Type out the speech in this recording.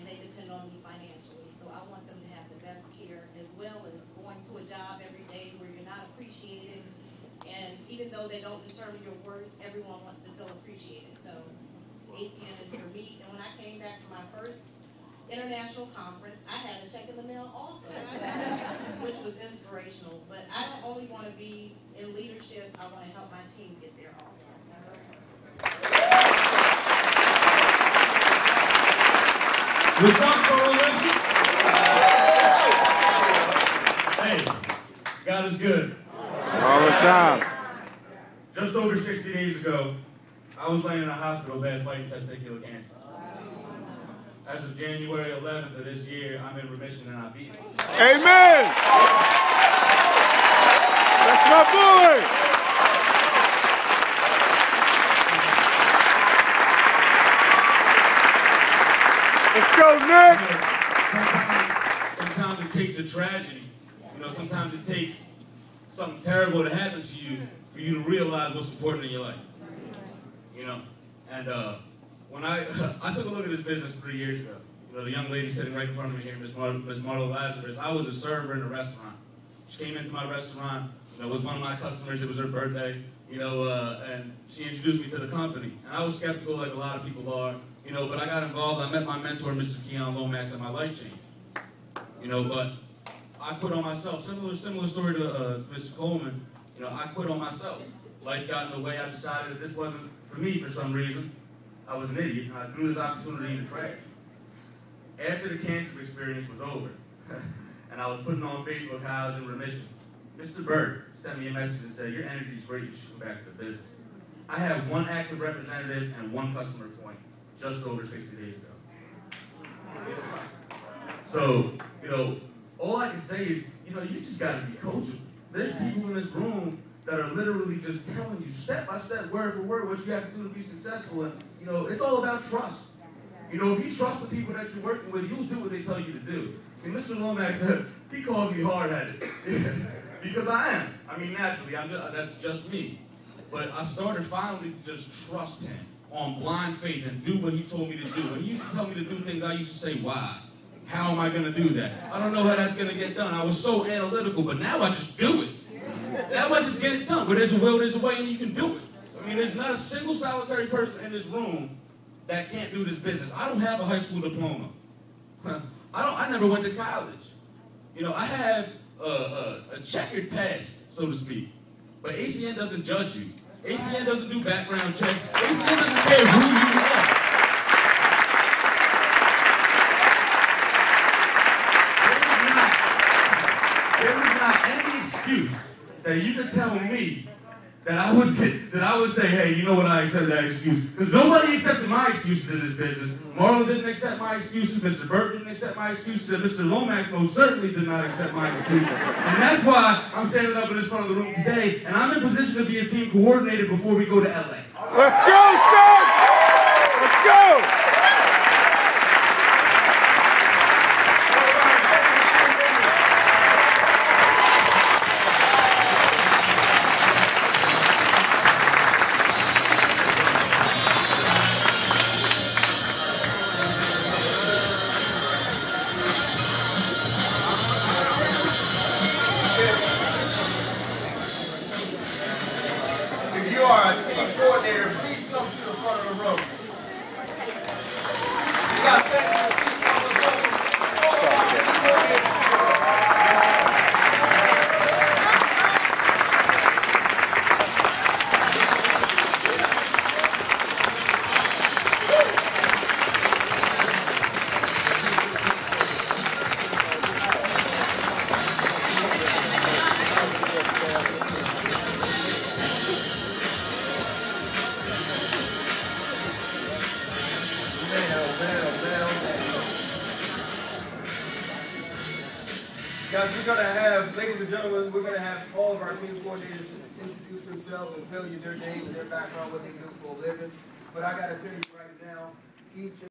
they depend on me financially. So I want them to have the best care, as well as going to a job every day where you're not appreciated. And even though they don't determine your worth, everyone wants to feel appreciated. So ACN is for me. And when I came back from my first international conference, I had a check in the mail also, which was inspirational. But I don't only want to be in leadership, I want to help my team get there also. What's up, Coalition? Hey, God is good. All the time. Just over 60 days ago, I was laying in a hospital bed fighting testicular cancer. As of January 11th of this year, I'm in remission and I beat it. Amen! That's my boy! Let's go, Nick! Sometimes it takes a tragedy. Sometimes it takes something terrible to happen to you for you to realize what's important in your life. And when I took a look at this business 3 years ago, the young lady sitting right in front of me here, Miss Marla Lazarus, I was a server in a restaurant. She came into my restaurant, it was one of my customers, it was her birthday, and she introduced me to the company. And I was skeptical like a lot of people are, but I got involved. I met my mentor, Mr. Keon Lomax, and my life changed. But I quit on myself. Similar story to Mr. Coleman. I quit on myself. Life got in the way. I decided that this wasn't for me for some reason. I was an idiot, and I threw this opportunity in the trash. After the cancer experience was over, and I was putting on Facebook how I was in remission, Mr. Bird sent me a message and said, "Your energy is great, you should go back to the business." I had one active representative and one customer point just over 60 days ago. So, all I can say is, you just got to be coachable. There's people in this room that are literally just telling you step by step, word for word, what you have to do to be successful. And, it's all about trust. If you trust the people that you're working with, you'll do what they tell you to do. See, Mr. Lomax, he calls me hard-headed. Because I am. Naturally, that's just me. But I started finally to just trust him on blind faith and do what he told me to do. When he used to tell me to do things, I used to say, why? How am I going to do that? I don't know how that's going to get done. I was so analytical, but now I just do it. Now I just get it done. Where there's a will, there's a way, and you can do it. There's not a single solitary person in this room that can't do this business. I don't have a high school diploma. I never went to college. I have a checkered past, so to speak. But ACN doesn't judge you. ACN doesn't do background checks. ACN doesn't care who you are. There is not any excuse that you can tell me that I would say, hey, you know what, I accept that excuse. Because nobody accepted my excuses in this business. Marla didn't accept my excuses. Mr. Burke didn't accept my excuses. And Mr. Lomax most certainly did not accept my excuses. And that's why I'm standing up in this front of the room today. And I'm in position to be a team coordinator before we go to LA. Let's go, son! Let's go! If you are a team coordinator, please come to the front of the room. You got Guys, we're going to have, ladies and gentlemen, we're going to have all of our team coordinators introduce themselves and tell you their name and their background, what they do for a living. But I got to tell you right now, each